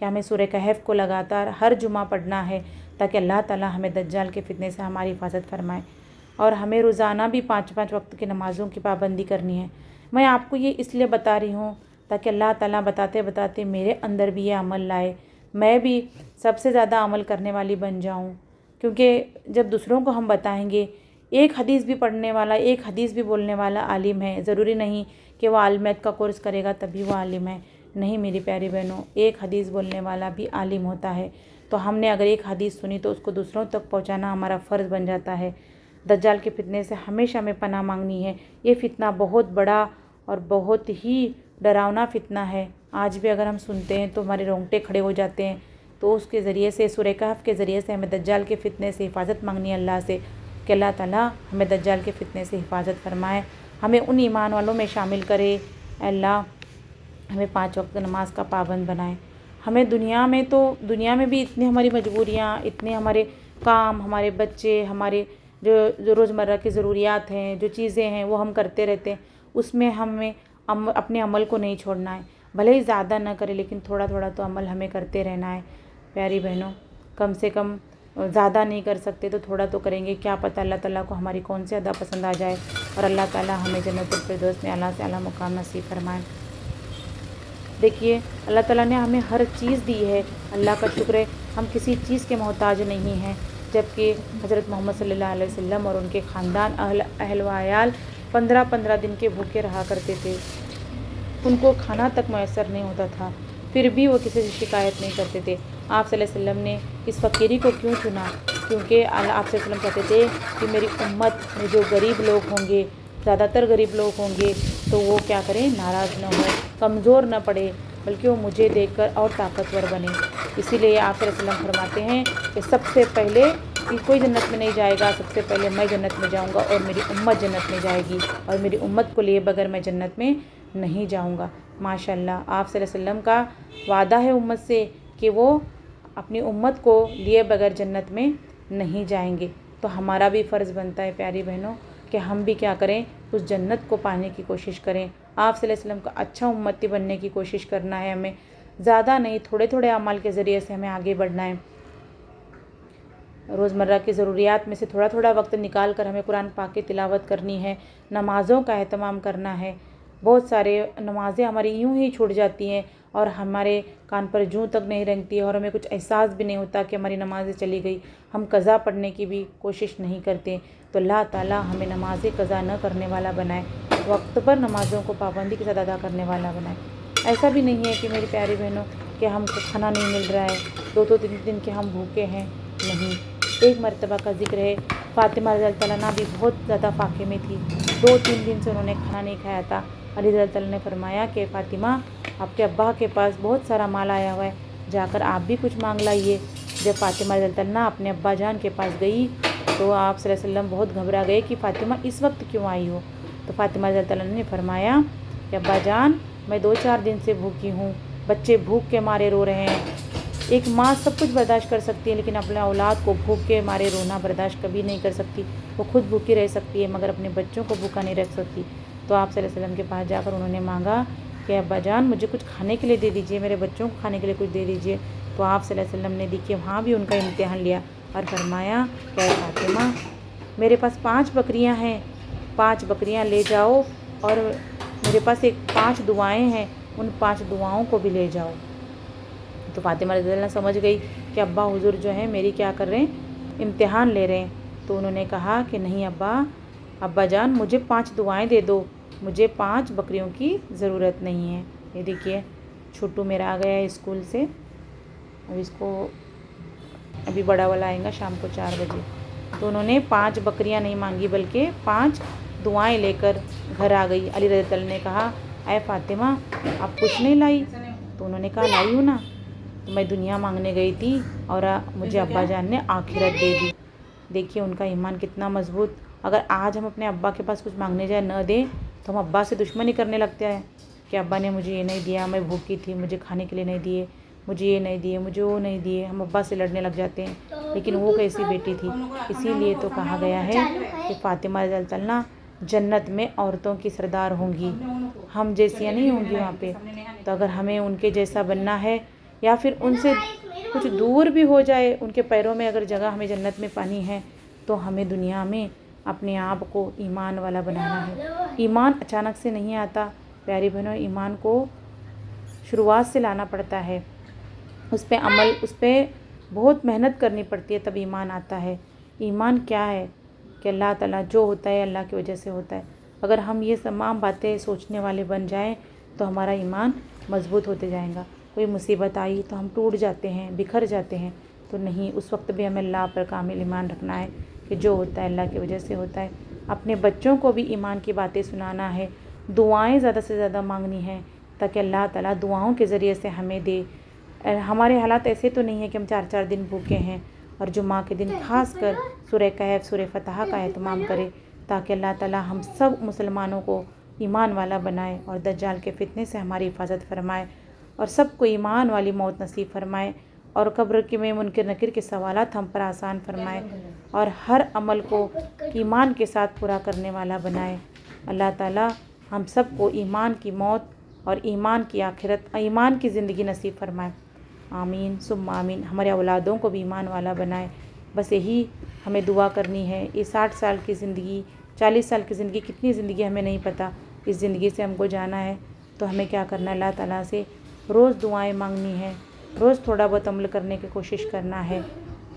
کہ ہمیں سورہ کہف کو لگاتار ہر جمعہ پڑھنا ہے تاکہ اللہ تعالیٰ ہمیں دجال کے فتنے سے ہماری حفاظت فرمائے، اور ہمیں روزانہ بھی 5 وقت کی نمازوں کی پابندی کرنی ہے۔ میں آپ کو یہ اس لیے بتا رہی ہوں تاکہ اللہ تعالیٰ بتاتے بتاتے میرے اندر بھی یہ عمل لائے، میں بھی سب سے زیادہ عمل کرنے والی بن جاؤں، کیونکہ جب دوسروں کو ہم بتائیں گے، ایک حدیث بھی پڑھنے والا، ایک حدیث بھی بولنے والا عالم ہے، ضروری نہیں کہ وہ عالمیت کا کورس کرے گا تبھی وہ عالم ہے، نہیں میری پیاری بہنوں، ایک حدیث بولنے والا بھی عالم ہوتا ہے۔ تو ہم نے اگر ایک حدیث سنی تو اس کو دوسروں تک پہنچانا ہمارا فرض بن جاتا ہے۔ دجال کے فتنے سے ہمیشہ ہمیں پناہ مانگنی ہے۔ یہ فتنہ بہت بڑا اور بہت ہی ڈراؤنا فتنہ ہے، آج بھی اگر ہم سنتے ہیں تو ہمارے رونگٹے کھڑے ہو جاتے ہیں۔ تو اس کے ذریعے سے، سورہ کہف کے ذریعے سے ہمیں دجال کے فتنے سے حفاظت مانگنی ہے اللہ سے، کہ اللہ تعالیٰ ہمیں دجال کے فتنے سے حفاظت فرمائے، ہمیں ان ایمان والوں میں شامل کرے۔ اے اللہ ہمیں 5 وقت نماز کا پابند بنائے۔ ہمیں دنیا میں بھی اتنی ہماری مجبوریاں، اتنے ہمارے کام، ہمارے بچے، ہمارے جو روزمرہ کی ضروریات ہیں، جو چیزیں ہیں وہ ہم کرتے رہتے ہیں، اس میں ہمیں اپنے عمل کو نہیں چھوڑنا ہے، بھلے ہی زیادہ نہ کرے لیکن تھوڑا تھوڑا تو عمل ہمیں کرتے رہنا ہے۔ پیاری بہنوں، کم سے کم زیادہ نہیں کر سکتے تو تھوڑا تو کریں گے، کیا پتہ اللہ تعالیٰ کو ہماری کون سی ادا پسند آ جائے، اور اللہ تعالیٰ ہمیں جنت الفردوس میں اعلیٰ سے اعلیٰ مقام نصیب فرمائے۔ دیکھیے اللہ تعالیٰ نے ہمیں ہر چیز دی ہے، اللہ کا شکر ہے، ہم کسی چیز کے محتاج نہیں ہیں، جبکہ حضرت محمد صلی اللہ علیہ وسلم اور ان کے خاندان اہل و عیال 15 دن کے بھوکے رہا کرتے تھے، ان کو کھانا تک میسر نہیں ہوتا تھا، پھر بھی وہ کسی سے شکایت نہیں کرتے تھے۔ آپ صلی اللہ علیہ وسلم نے اس فقیری کو کیوں چنا؟ کیونکہ آپ صلی اللہ علیہ وسلم کہتے تھے کہ میری امت میں جو غریب لوگ ہوں گے، زیادہ تر غریب لوگ ہوں گے، تو وہ کیا کریں، ناراض نہ ہو، کمزور نہ پڑے، بلکہ وہ مجھے دیکھ کر اور طاقتور بنے۔ اسی لیے آپ صلی اللہ علیہ وسلم فرماتے ہیں کہ سب سے پہلے کوئی جنت میں نہیں جائے گا، سب سے پہلے میں جنت میں جاؤں گا اور میری امت جنت میں جائے گی، اور میری امت کو لیے بغیر میں جنت میں نہیں جاؤں گا۔ ماشاءاللہ آپ صلی اللہ علیہ وسلم کا وعدہ ہے امت سے کہ وہ اپنی امت کو لیے بغیر جنت میں نہیں جائیں گے، تو ہمارا بھی فرض بنتا ہے پیاری بہنوں کہ ہم بھی کیا کریں، اس جنت کو پانے کی کوشش کریں۔ آپ صلی اللہ علیہ وسلم کا اچھا امتی بننے کی کوشش کرنا ہے ہمیں، زیادہ نہیں، تھوڑے تھوڑے اعمال کے ذریعے سے ہمیں آگے بڑھنا ہے۔ روزمرہ کی ضروریات میں سے تھوڑا تھوڑا وقت نکال کر ہمیں قرآن پاک کی تلاوت کرنی ہے، نمازوں کا اہتمام کرنا ہے۔ بہت سارے نمازیں ہماری یوں ہی چھوٹ جاتی ہیں اور ہمارے کان پر جوں تک نہیں رنگتی ہے، اور ہمیں کچھ احساس بھی نہیں ہوتا کہ ہماری نمازیں چلی گئی، ہم قضا پڑھنے کی بھی کوشش نہیں کرتے۔ تو اللہ تعالیٰ ہمیں نمازیں قضا نہ کرنے والا بنائے، وقت پر نمازوں کو پابندی کے ساتھ ادا کرنے والا بنائے۔ ایسا بھی نہیں ہے کہ میری پیاری بہنوں کہ ہم کو کھانا نہیں مل رہا ہے، 2-3 دن کے ہم بھوکے ہیں، نہیں۔ ایک مرتبہ کا ذکر ہے، فاطمہ رضی اللہ عنہا بھی بہت زیادہ فاقے میں تھی، 2-3 دن سے انہوں نے کھانا نہیں کھایا تھا۔ علی رضی اللہ عنہ نے فرمایا کہ فاطمہ آپ کے ابا کے پاس بہت سارا مال آیا ہوا ہے، جا کر آپ بھی کچھ مانگ لائیے۔ جب فاطمہ رضی اللہ عنہ اپنے ابا جان کے پاس گئی تو آپ صلی اللہ علیہ وسلم بہت گھبرا گئے کہ فاطمہ اس وقت کیوں آئی ہو؟ تو فاطمہ رضی اللہ عنہ نے فرمایا کہ ابا جان میں 2-4 دن سے بھوکی ہوں، بچے بھوک کے مارے رو رہے ہیں۔ ایک ماں سب کچھ برداشت کر سکتی ہے لیکن اپنے اولاد کو بھوک کے مارے رونا برداشت کبھی نہیں کر سکتی، وہ خود بھوکی رہ سکتی ہے مگر اپنے بچوں کو بھوکا نہیں رکھ سکتی۔ تو آپ صلی اللہ علیہ وسلم کے پاس جا کر انہوں نے مانگا کہ ابا جان مجھے کچھ کھانے کے لیے دے دیجئے، میرے بچوں کو کھانے کے لیے کچھ دے دیجئے۔ تو آپ صلی اللہ علیہ وسلم نے دیکھیے وہاں بھی ان کا امتحان لیا اور فرمایا کہ اے فاطمہ میرے پاس 5 بکریاں ہیں، 5 بکریاں لے جاؤ، اور میرے پاس 5 دعائیں ہیں، ان 5 دعاؤں کو بھی لے جاؤ۔ تو فاطمہ رضی اللہ عنہ سمجھ گئی کہ ابا حضور جو ہیں میری کیا کر رہے ہیں، امتحان لے رہے ہیں۔ تو انہوں نے کہا کہ نہیں ابا جان مجھے 5 دعائیں دے دو، مجھے 5 بکریوں کی ضرورت نہیں ہے۔ یہ دیکھیے چھوٹو میرا آ گیا ہے اسکول سے، اب اس کو ابھی بڑا والا آئے گا شام کو 4 بجے۔ تو انہوں نے 5 بکریاں نہیں مانگی بلکہ 5 دعائیں لے کر گھر آ گئی۔ علی رضی اللہ عنہ نے کہا اے فاطمہ آپ کچھ نہیں لائی؟ تو انہوں نے کہا لائی ہوں نا، تو میں دنیا مانگنے گئی تھی اور مجھے ابا جان نے آخرت دے دی۔ دیکھیے ان کا ایمان کتنا مضبوط۔ اگر آج ہم اپنے ابا کے پاس کچھ مانگنے جائیں نہ دیں تو ہم ابا سے دشمنی کرنے لگتے ہیں کہ ابا نے مجھے یہ نہیں دیا، میں بھوکی تھی، مجھے کھانے کے لیے نہیں دیے، مجھے یہ نہیں دیے، مجھے وہ نہیں دیے، ہم ابا سے لڑنے لگ جاتے ہیں۔ لیکن وہ کیسی بیٹی تھی، اسی لیے تو کہا گیا ہے کہ فاطمہ رضی اللہ عنہ جنت میں عورتوں کی سردار ہوں گی، ہم جیسیاں نہیں ہوں گی وہاں پہ۔ تو اگر ہمیں ان کے جیسا بننا ہے یا پھر ان سے کچھ دور بھی ہو جائے، ان کے پیروں میں اگر جگہ ہمیں جنت میں پانی ہے، تو ہمیں دنیا میں اپنے آپ کو ایمان والا بنانا ہے۔ ایمان اچانک سے نہیں آتا پیاری بہنوں، ایمان کو شروعات سے لانا پڑتا ہے، اس پہ عمل، اس پہ بہت محنت کرنی پڑتی ہے، تب ایمان آتا ہے۔ ایمان کیا ہے کہ اللہ تعالیٰ جو ہوتا ہے اللہ کی وجہ سے ہوتا ہے۔ اگر ہم یہ تمام باتیں سوچنے والے بن جائیں تو ہمارا ایمان مضبوط ہوتے جائیں گا۔ کوئی مصیبت آئی تو ہم ٹوٹ جاتے ہیں، بکھر جاتے ہیں، تو نہیں، اس وقت بھی ہمیں اللہ پر کامل ایمان رکھنا ہے کہ جو ہوتا ہے اللہ کی وجہ سے ہوتا ہے۔ اپنے بچوں کو بھی ایمان کی باتیں سنانا ہے، دعائیں زیادہ سے زیادہ مانگنی ہیں تاکہ اللہ تعالیٰ دعاؤں کے ذریعے سے ہمیں دے۔ ہمارے حالات ایسے تو نہیں ہیں کہ ہم 4 دن بھوکے ہیں، اور جمعہ کے دن خاص کر سورہ کہف، سورہ فتح کا اہتمام کرے تاکہ اللہ تعالیٰ ہم سب مسلمانوں کو ایمان والا بنائے اور دجال کے فتنے سے ہماری حفاظت فرمائے، اور سب کو ایمان والی موت نصیب فرمائے، اور قبر کے میں منکر نکیر کے سوالات ہم پر آسان فرمائے، اور ہر عمل کو ایمان کے ساتھ پورا کرنے والا بنائے۔ اللہ تعالیٰ ہم سب کو ایمان کی موت اور ایمان کی آخرت، ایمان کی زندگی نصیب فرمائے۔ آمین ثم آمین۔ ہمارے اولادوں کو بھی ایمان والا بنائے۔ بس یہی ہمیں دعا کرنی ہے۔ یہ 60 سال کی زندگی، 40 سال کی زندگی، کتنی زندگی ہمیں نہیں پتہ، اس زندگی سے ہم کو جانا ہے، تو ہمیں کیا کرنا ہے؟ اللہ تعالیٰ سے روز دعائیں مانگنی ہے، روز تھوڑا بہت عمل کرنے کی کوشش کرنا ہے،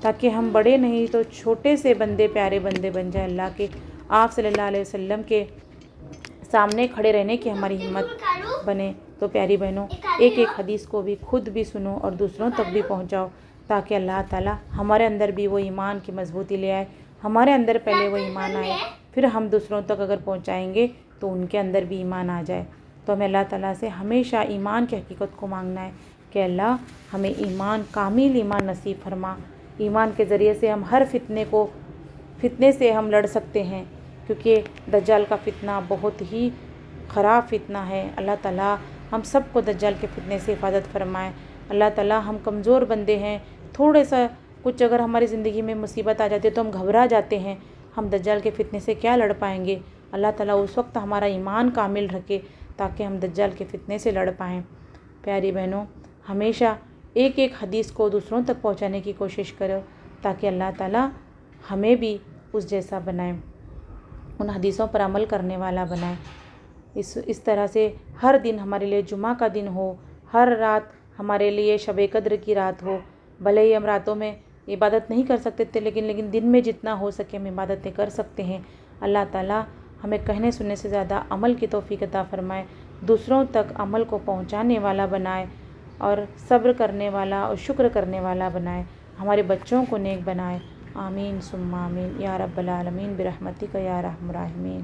تاکہ ہم بڑے نہیں تو چھوٹے سے بندے، پیارے بندے بن جائیں اللہ کے، آپ صلی اللہ علیہ وسلم کے سامنے کھڑے رہنے کی ہماری ہمت بنے۔ تو پیاری بہنوں، ایک ایک حدیث کو بھی خود بھی سنو اور دوسروں تک بھی پہنچاؤ، تاکہ اللہ تعالیٰ ہمارے اندر بھی وہ ایمان کی مضبوطی لے آئے۔ ہمارے اندر پہلے وہ ایمان آئے، پھر ہم دوسروں تک اگر پہنچائیں گے تو ان کے اندر بھی ایمان آ جائے۔ تو ہمیں اللہ تعالیٰ سے ہمیشہ ایمان کی حقیقت کو مانگنا ہے کہ اللہ ہمیں ایمان، کامل ایمان نصیب فرما۔ ایمان کے ذریعے سے ہم ہر فتنے سے ہم لڑ سکتے ہیں، کیونکہ دجال کا فتنہ بہت ہی خراب فتنہ ہے۔ اللہ تعالیٰ ہم سب کو دجال کے فتنے سے حفاظت فرمائے۔ اللہ تعالیٰ ہم کمزور بندے ہیں، تھوڑے سا کچھ اگر ہماری زندگی میں مصیبت آ جاتی ہے تو ہم گھبرا جاتے ہیں، ہم دجال کے فتنے سے کیا لڑ پائیں گے؟ اللہ تعالیٰ اس وقت ہمارا ایمان کامل رکھے تاکہ ہم دجال کے فتنے سے لڑ پائیں۔ پیاری بہنوں، ہمیشہ ایک ایک حدیث کو دوسروں تک پہنچانے کی کوشش کرو تاکہ اللہ تعالیٰ ہمیں بھی اس جیسا بنائے، ان حدیثوں پر عمل کرنے والا بنائے۔ اس طرح سے ہر دن ہمارے لیے جمعہ کا دن ہو، ہر رات ہمارے لیے شب قدر کی رات ہو۔ بھلے ہی ہم راتوں میں عبادت نہیں کر سکتے تھے، لیکن دن میں جتنا ہو سکے ہم عبادتیں کر سکتے ہیں۔ اللہ تعالیٰ ہمیں کہنے سننے سے زیادہ عمل کی توفیق عطا فرمائے، دوسروں تک عمل کو پہنچانے والا بنائے، اور صبر کرنے والا اور شکر کرنے والا بنائے، ہمارے بچوں کو نیک بنائے۔ آمین ثم آمین یا رب العالمین برحمتک یا ارحم الراحمین۔